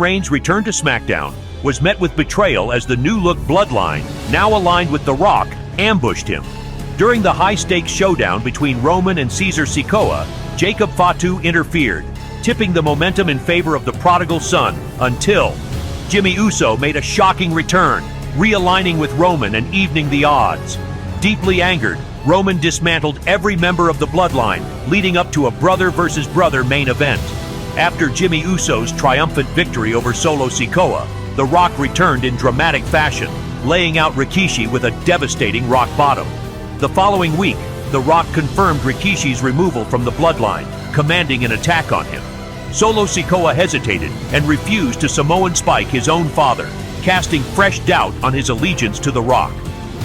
Reigns' return to SmackDown was met with betrayal as the new-look Bloodline, now aligned with The Rock, ambushed him. During the high-stakes showdown between Roman and Caesar Sikoa, Jacob Fatu interfered, tipping the momentum in favor of the prodigal son until Jimmy Uso made a shocking return, realigning with Roman and evening the odds. Deeply angered, Roman dismantled every member of the Bloodline, leading up to a brother versus brother main event. After Jimmy Uso's triumphant victory over Solo Sikoa, The Rock returned in dramatic fashion, laying out Rikishi with a devastating rock bottom. The following week, The Rock confirmed Rikishi's removal from the Bloodline, commanding an attack on him. Solo Sikoa hesitated and refused to Samoan Spike his own father, casting fresh doubt on his allegiance to The Rock.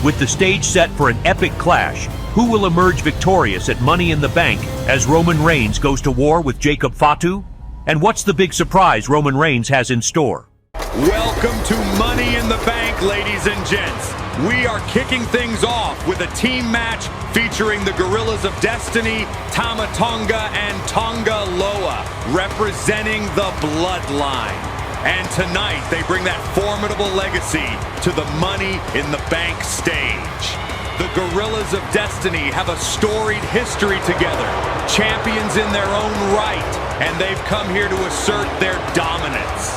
With the stage set for an epic clash, who will emerge victorious at Money in the Bank as Roman Reigns goes to war with Jacob Fatu? And what's the big surprise Roman Reigns has in store? Welcome to Money in the Bank, ladies and gents. We are kicking things off with a team match featuring the Gorillas of Destiny, Tama Tonga, and Tonga Loa, representing the Bloodline. And tonight, they bring that formidable legacy to the Money in the Bank stage. The Gorillas of Destiny have a storied history together, champions in their own right, and they've come here to assert their dominance.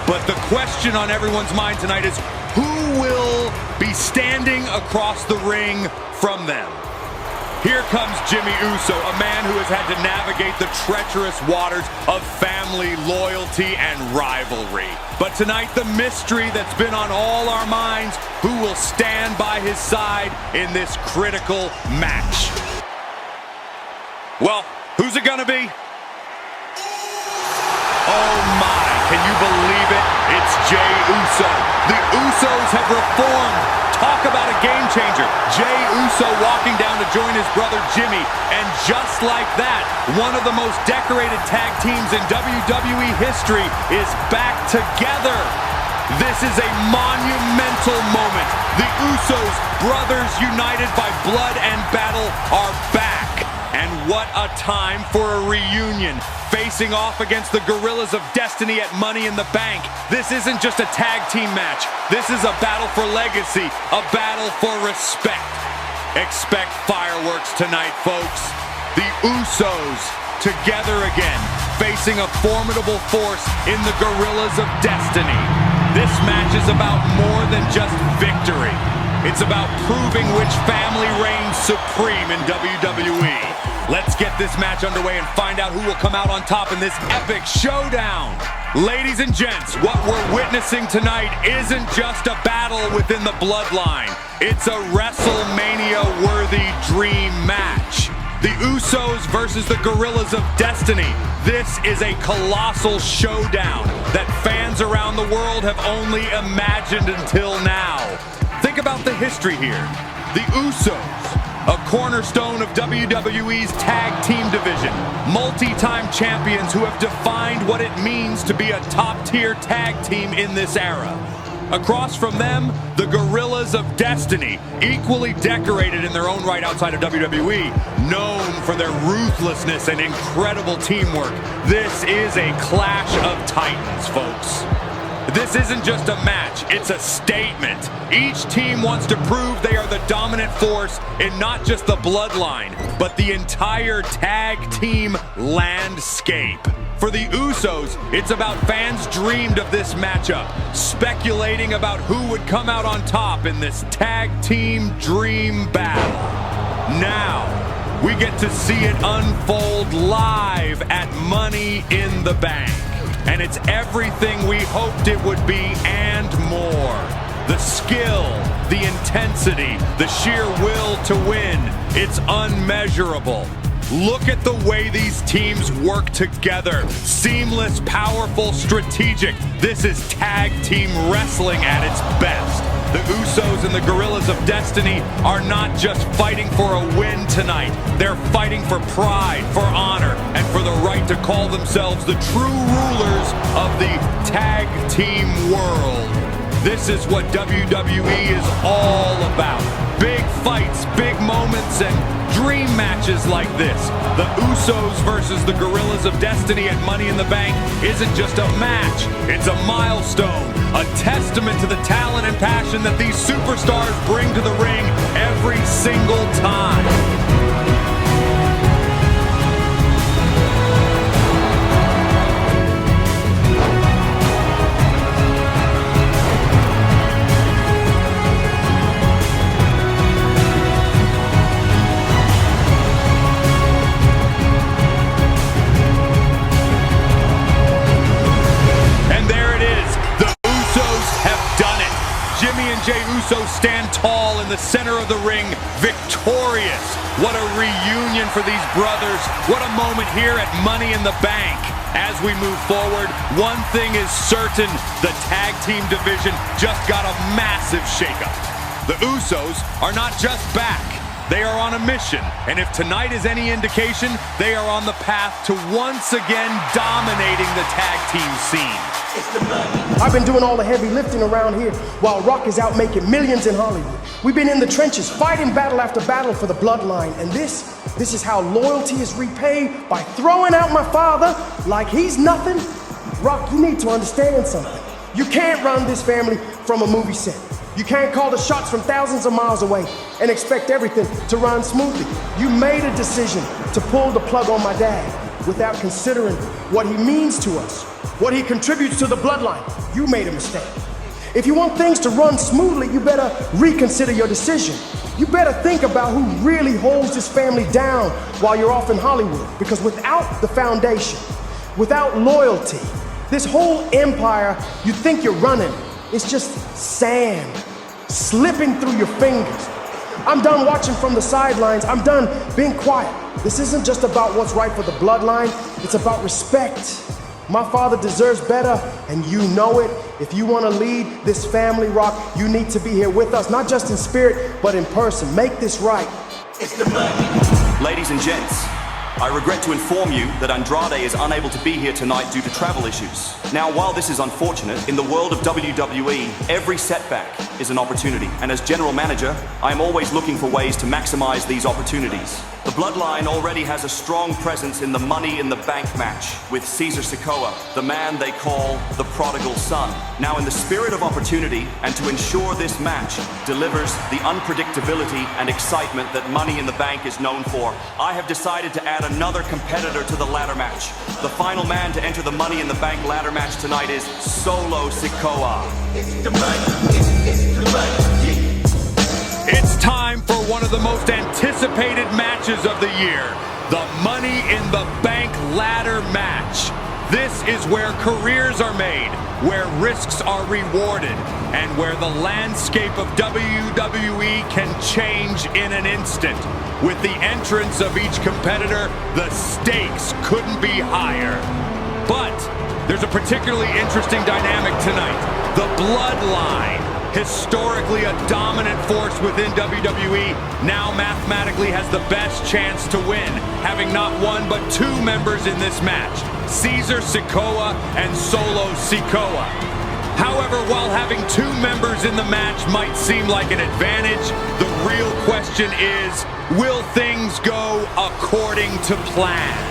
But the question on everyone's mind tonight is, who will be standing across the ring from them? Here comes Jimmy Uso, a man who has had to navigate the treacherous waters of family, loyalty, and rivalry. But tonight, the mystery that's been on all our minds, who will stand by his side in this critical match? Well, who's it gonna be? Oh my, can you believe it? It's Jey Uso. The Usos have reformed. Talk about a game changer. Jey Uso walking down to join his brother Jimmy. And just like that, one of the most decorated tag teams in WWE history is back together. This is a monumental moment. The Usos, brothers united by blood and battle, are back. And what a time for a reunion. Facing off against the Gorillas of Destiny at Money in the Bank. This isn't just a tag team match. This is a battle for legacy, a battle for respect. Expect fireworks tonight, folks. The Usos together again, facing a formidable force in the Gorillas of Destiny. This match is about more than just victory. It's about proving which family reigns supreme in WWE. Let's get this match underway and find out who will come out on top in this epic showdown. Ladies and gents, what we're witnessing tonight isn't just a battle within the Bloodline. It's a WrestleMania-worthy dream match. The Usos versus the Gorillas of Destiny. This is a colossal showdown that fans around the world have only imagined until now. Think about the history here. The Usos, a cornerstone of WWE's tag team division, multi-time champions who have defined what it means to be a top-tier tag team in this era. Across from them, the Gorillas of Destiny, equally decorated in their own right outside of WWE, known for their ruthlessness and incredible teamwork. This is a clash of titans, folks. This isn't just a match, it's a statement. Each team wants to prove they are the dominant force in not just the Bloodline, but the entire tag team landscape. For the Usos, it's about fans dreamed of this matchup, speculating about who would come out on top in this tag team dream battle. Now, we get to see it unfold live at Money in the Bank. And it's everything we hoped it would be and more. The skill, the intensity, the sheer will to win. It's unmeasurable. Look at the way these teams work together. Seamless, powerful, strategic. This is tag team wrestling at its best. The Usos and the Gorillas of Destiny are not just fighting for a win tonight. They're fighting for pride, for honor, and for the right to call themselves the true rulers of the tag team world. This is what WWE is all about. Big fights, big moments, and dream matches like this. The Usos versus the Gorillas of Destiny at Money in the Bank isn't just a match, it's a milestone, a testament to the talent and passion that these superstars bring to the ring every single time. Jey Uso stand tall in the center of the ring, victorious. What a reunion for these brothers. What a moment here at Money in the Bank. As we move forward, one thing is certain, the tag team division just got a massive shakeup. The Usos are not just back, they are on a mission. And if tonight is any indication, they are on the path to once again dominating the tag team scene. I've been doing all the heavy lifting around here while Rock is out making millions in Hollywood. We've been in the trenches, fighting battle after battle for the Bloodline. And this is how loyalty is repaid, by throwing out my father like he's nothing. Rock, you need to understand something. You can't run this family from a movie set. You can't call the shots from thousands of miles away and expect everything to run smoothly. You made a decision to pull the plug on my dad without considering what he means to us, what he contributes to the Bloodline. You made a mistake. If you want things to run smoothly, you better reconsider your decision. You better think about who really holds this family down while you're off in Hollywood. Because without the foundation, without loyalty, this whole empire you think you're running, it's just sand slipping through your fingers. I'm done watching from the sidelines. I'm done being quiet. This isn't just about what's right for the Bloodline. It's about respect. My father deserves better, and you know it. If you want to lead this family, Rock, you need to be here with us, not just in spirit, but in person. Make this right. It's the money. Ladies and gents, I regret to inform you that Andrade is unable to be here tonight due to travel issues. Now, while this is unfortunate, in the world of WWE, every setback is an opportunity. And as general manager, I am always looking for ways to maximize these opportunities. The Bloodline already has a strong presence in the Money in the Bank match with Caesar Sikoa, the man they call the prodigal son. Now, in the spirit of opportunity and to ensure this match delivers the unpredictability and excitement that Money in the Bank is known for, I have decided to add another competitor to the ladder match. The final man to enter the Money in the Bank ladder match tonight is Solo Sikoa. It's time for one of the most anticipated matches of the year, the Money in the Bank ladder match. This is where careers are made, where risks are rewarded, and where the landscape of WWE can change in an instant. With the entrance of each competitor, the stakes couldn't be higher. But there's a particularly interesting dynamic tonight. The Bloodline, historically a dominant force within WWE, now mathematically has the best chance to win, having not one but two members in this match, Caesar Sikoa and Solo Sikoa. However, while having two members in the match might seem like an advantage, the real question is, will things go according to plan?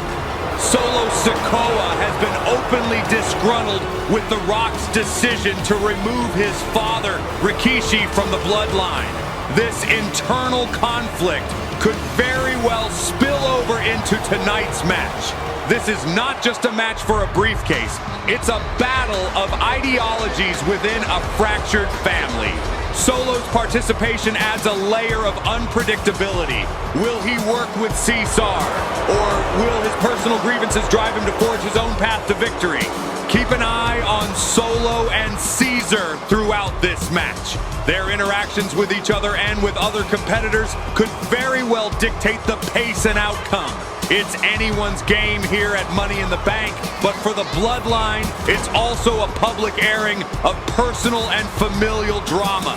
Solo Sikoa has been openly disgruntled with The Rock's decision to remove his father, Rikishi, from the Bloodline. This internal conflict could very well spill over into tonight's match. This is not just a match for a briefcase, it's a battle of ideologies within a fractured family. Solo's participation adds a layer of unpredictability. Will he work with Caesar? Or will his personal grievances drive him to forge his own path to victory? Keep an eye on Solo and Caesar throughout this match. Their interactions with each other and with other competitors could very well dictate the pace and outcome. It's anyone's game here at Money in the Bank, but for the Bloodline, it's also a public airing of personal and familial drama.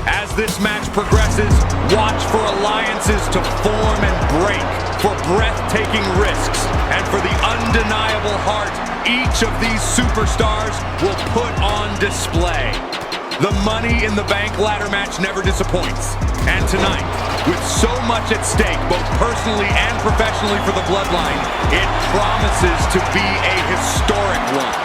As this match progresses, watch for alliances to form and break, for breathtaking risks, and for the undeniable heart each of these superstars will put on display. The Money in the Bank ladder match never disappoints. And tonight, with so much at stake, both personally and professionally for the Bloodline, it promises to be a historic one.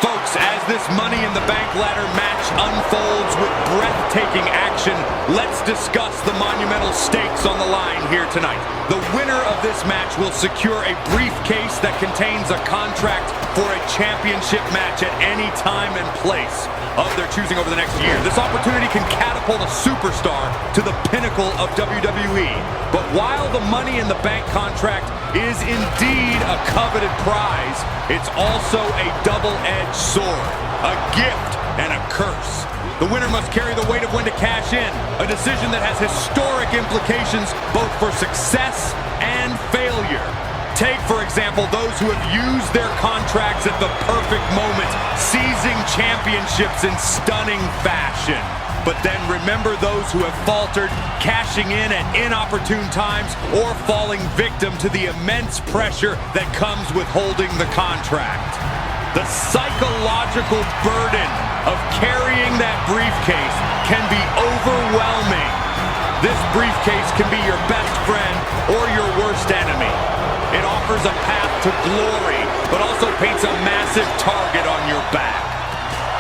Folks, as this Money in the Bank ladder match unfolds with breathtaking action, let's discuss the monumental stakes on the line here tonight. The winner of this match will secure a briefcase that contains a contract for a championship match at any time and place of their choosing over the next year. This opportunity can catapult a superstar to the pinnacle of WWE. But while the Money in the Bank contract is indeed a coveted prize, it's also a double-edged sword, a gift and a curse. The winner must carry the weight of when to cash in, a decision that has historic implications both for success and failure. Take, for example, those who have used their contracts at the perfect moment, seizing championships in stunning fashion. But then remember those who have faltered, cashing in at inopportune times, or falling victim to the immense pressure that comes with holding the contract. The psychological burden of carrying that briefcase can be overwhelming. This briefcase can be your best friend or your worst enemy. It offers a path to glory, but also paints a massive target on your back.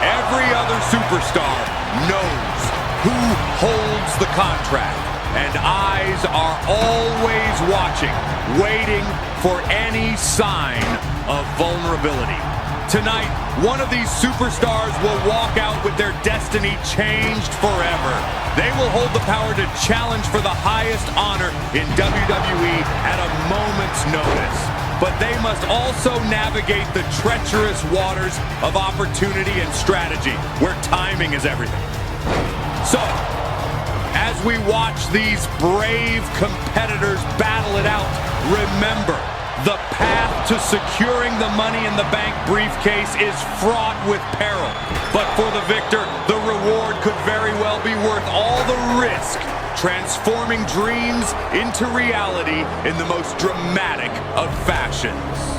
Every other superstar knows who holds the contract, and eyes are always watching, waiting for any sign of vulnerability. Tonight, one of these superstars will walk out with their destiny changed forever. They will hold the power to challenge for the highest honor in WWE at a moment's notice. But they must also navigate the treacherous waters of opportunity and strategy, where timing is everything. So, as we watch these brave competitors battle it out, remember, the path to securing the Money in the Bank briefcase is fraught with peril. But for the victor, the reward could very well be worth all the risk, transforming dreams into reality in the most dramatic of fashions.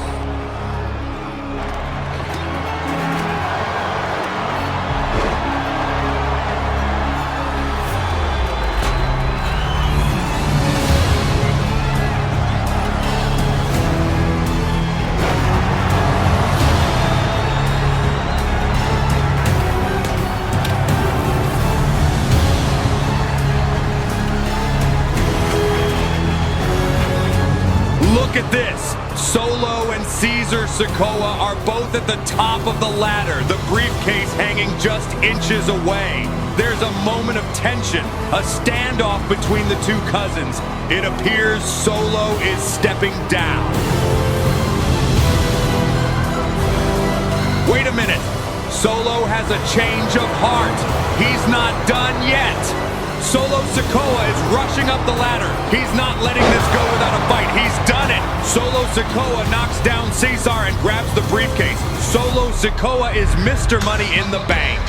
Look at this. Solo and Caesar Sikoa are both at the top of the ladder, the briefcase hanging just inches away. There's a moment of tension, a standoff between the two cousins. It appears Solo is stepping down. Wait a minute. Solo has a change of heart. He's not done yet. Solo Sikoa is rushing up the ladder. He's not letting this go without a fight. He's done it. Solo Sikoa knocks down Cesar and grabs the briefcase. Solo Sikoa is Mr. Money in the Bank.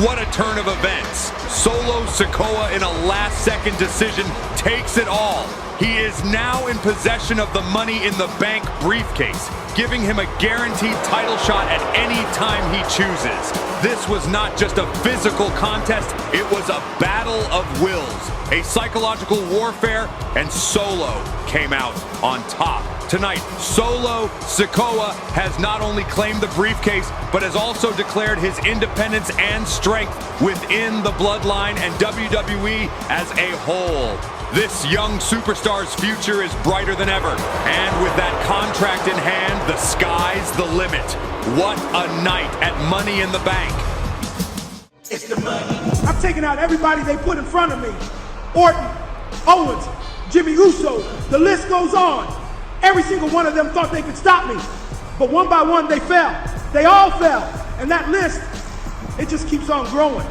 What a turn of events. Solo Sikoa, in a last-second decision, takes it all. He is now in possession of the Money in the Bank briefcase, giving him a guaranteed title shot at any time he chooses. This was not just a physical contest, it was a battle of wills, a psychological warfare, and Solo came out on top. Tonight, Solo Sikoa has not only claimed the briefcase, but has also declared his independence and strength within the Bloodline and WWE as a whole. This young superstar's future is brighter than ever, and with that contract in hand, the sky's the limit. What a night at Money in the Bank. It's the money. I've taken out everybody they put in front of me. Orton, Owens, Jimmy Uso, the list goes on. Every single one of them thought they could stop me, but one by one they fell. They all fell, and that list, it just keeps on growing.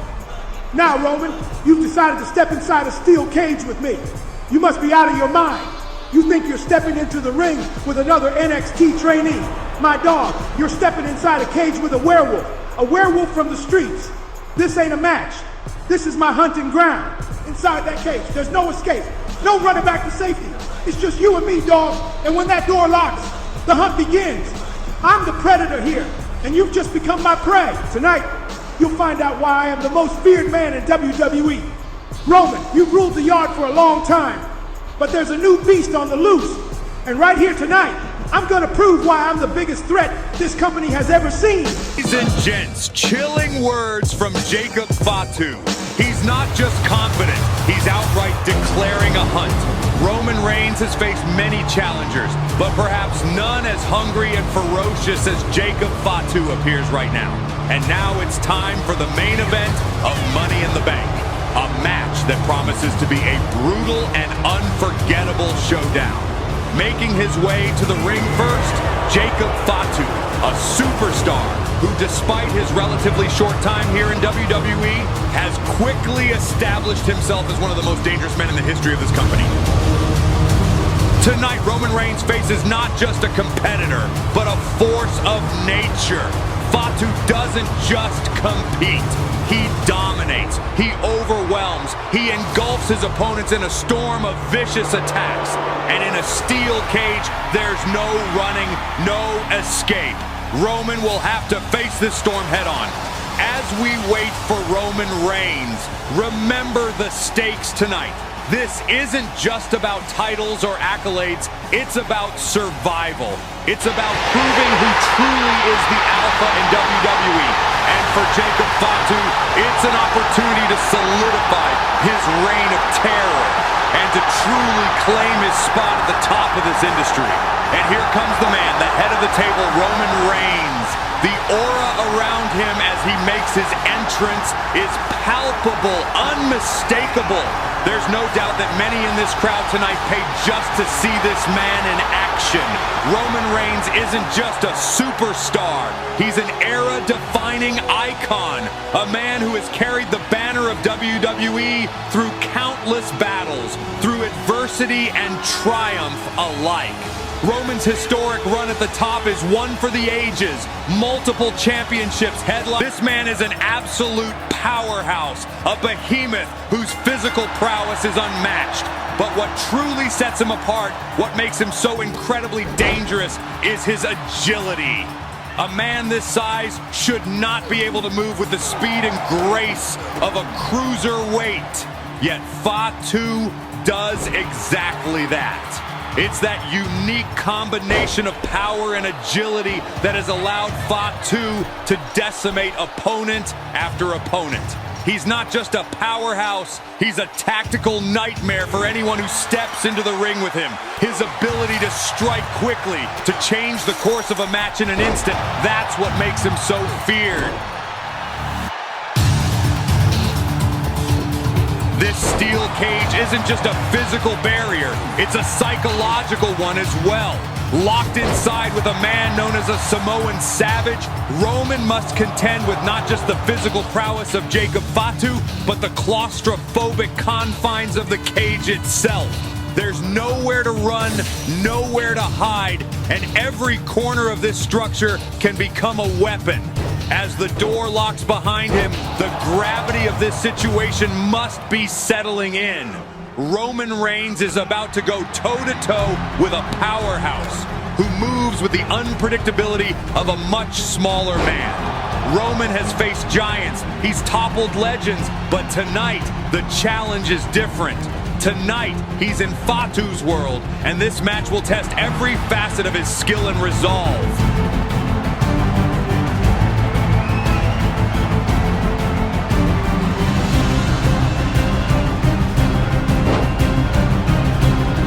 Now, Roman, you've decided to step inside a steel cage with me. You must be out of your mind. You think you're stepping into the ring with another NXT trainee. My dog, you're stepping inside a cage with a werewolf from the streets. This ain't a match. This is my hunting ground. Inside that cage, there's no escape, no running back to safety. It's just you and me, dog, and when that door locks, the hunt begins. I'm the predator here, and you've just become my prey. Tonight, you'll find out why I am the most feared man in WWE. Roman, you've ruled the yard for a long time, but there's a new beast on the loose. And right here tonight, I'm gonna prove why I'm the biggest threat this company has ever seen. Ladies and gents, chilling words from Jacob Fatu. He's not just confident, he's outright declaring a hunt. Roman Reigns has faced many challengers, but perhaps none as hungry and ferocious as Jacob Fatu appears right now. And now it's time for the main event of Money in the Bank. A match that promises to be a brutal and unforgettable showdown. Making his way to the ring first, Jacob Fatu, a superstar who, despite his relatively short time here in WWE, has quickly established himself as one of the most dangerous men in the history of this company. Tonight, Roman Reigns faces not just a competitor, but a force of nature. Fatu doesn't just compete. He dominates, he overwhelms, he engulfs his opponents in a storm of vicious attacks. And in a steel cage, there's no running, no escape. Roman will have to face this storm head on. As we wait for Roman Reigns, remember the stakes tonight. This isn't just about titles or accolades, it's about survival. It's about proving who truly is the alpha in WWE. And for Jacob Fatu, it's an opportunity to solidify his reign of terror and to truly claim his spot at the top of this industry. And here comes the man, the head of the table, Roman Reigns. The aura around him as he makes his entrance is palpable, unmistakable. There's no doubt that many in this crowd tonight paid just to see this man in action. Roman Reigns isn't just a superstar. He's an era-defining icon. A man who has carried the banner of WWE through countless battles, through adversity and triumph alike. Roman's historic run at the top is one for the ages. Multiple championships headline. This man is an absolute powerhouse, a behemoth whose physical prowess is unmatched. But what truly sets him apart, what makes him so incredibly dangerous, is his agility. A man this size should not be able to move with the speed and grace of a cruiserweight. Yet Fatu does exactly that. It's that unique combination of power and agility that has allowed Fatu to decimate opponent after opponent. He's not just a powerhouse, he's a tactical nightmare for anyone who steps into the ring with him. His ability to strike quickly, to change the course of a match in an instant, that's what makes him so feared. This steel cage isn't just a physical barrier, it's a psychological one as well. Locked inside with a man known as a Samoan savage, Roman must contend with not just the physical prowess of Jacob Fatu, but the claustrophobic confines of the cage itself. There's nowhere to run, nowhere to hide, and every corner of this structure can become a weapon. As the door locks behind him, the gravity of this situation must be settling in. Roman Reigns is about to go toe-to-toe with a powerhouse who moves with the unpredictability of a much smaller man. Roman has faced giants, he's toppled legends, but tonight the challenge is different. Tonight, he's in Fatu's world, and this match will test every facet of his skill and resolve.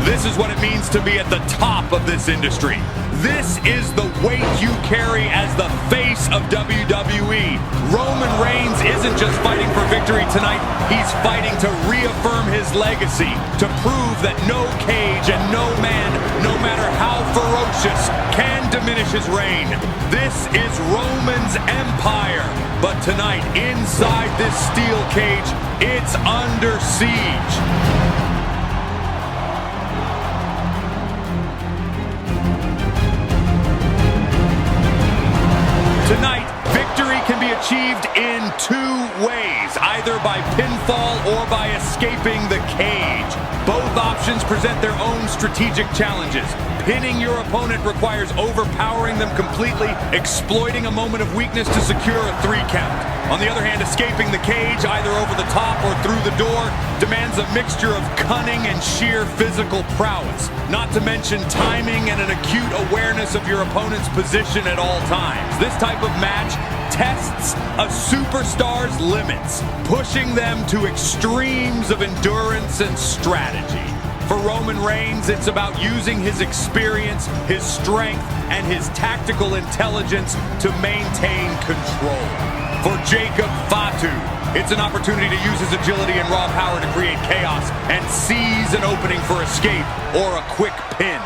This is what it means to be at the top of this industry. This is the weight you carry as the face of WWE. Roman Reigns isn't just fighting for victory tonight, he's fighting to reaffirm his legacy, to prove that no cage and no man, no matter how ferocious, can diminish his reign. This is Roman's empire. But tonight, inside this steel cage, it's under siege. Tonight, victory can be achieved in two ways, either by pinfall or by escaping the cage. Both options present their own strategic challenges. Pinning your opponent requires overpowering them completely, exploiting a moment of weakness to secure a 3 count. On the other hand, escaping the cage, either over the top or through the door, demands a mixture of cunning and sheer physical prowess, not to mention timing and an acute awareness of your opponent's position at all times. This type of match tests a superstar's limits, pushing them to extremes of endurance and strategy. For Roman Reigns, it's about using his experience, his strength, and his tactical intelligence to maintain control. For Jacob Fatu, it's an opportunity to use his agility and raw power to create chaos and seize an opening for escape or a quick pin.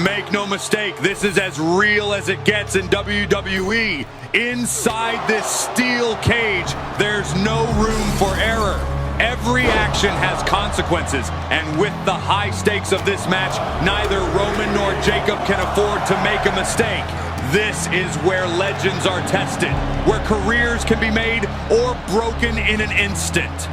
Make no mistake, this is as real as it gets in WWE. Inside this steel cage, there's no room for error. Every action has consequences, and with the high stakes of this match, neither Roman nor Jacob can afford to make a mistake. This is where legends are tested, where careers can be made or broken in an instant.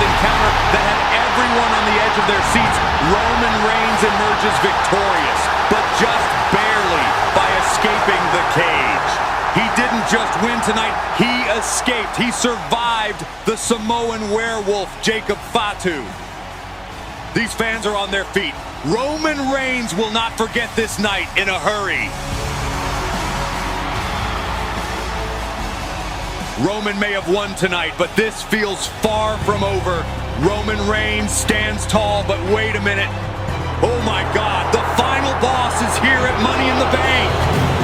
Encounter that had everyone on the edge of their seats, Roman Reigns emerges victorious, but just barely by escaping the cage. He didn't just win tonight, he escaped. He survived the Samoan werewolf, Jacob Fatu. These fans are on their feet. Roman Reigns will not forget this night in a hurry. Roman may have won tonight, but this feels far from over. Roman Reigns stands tall, but wait a minute. Oh my God, the final boss is here at Money in the Bank.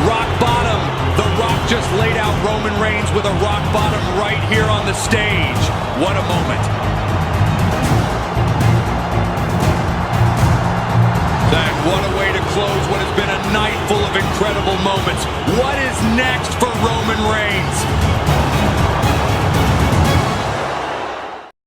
Rock bottom. The Rock just laid out Roman Reigns with a rock bottom right here on the stage. What a moment. And what a way to close what has been a night full of incredible moments. What is next for Roman Reigns?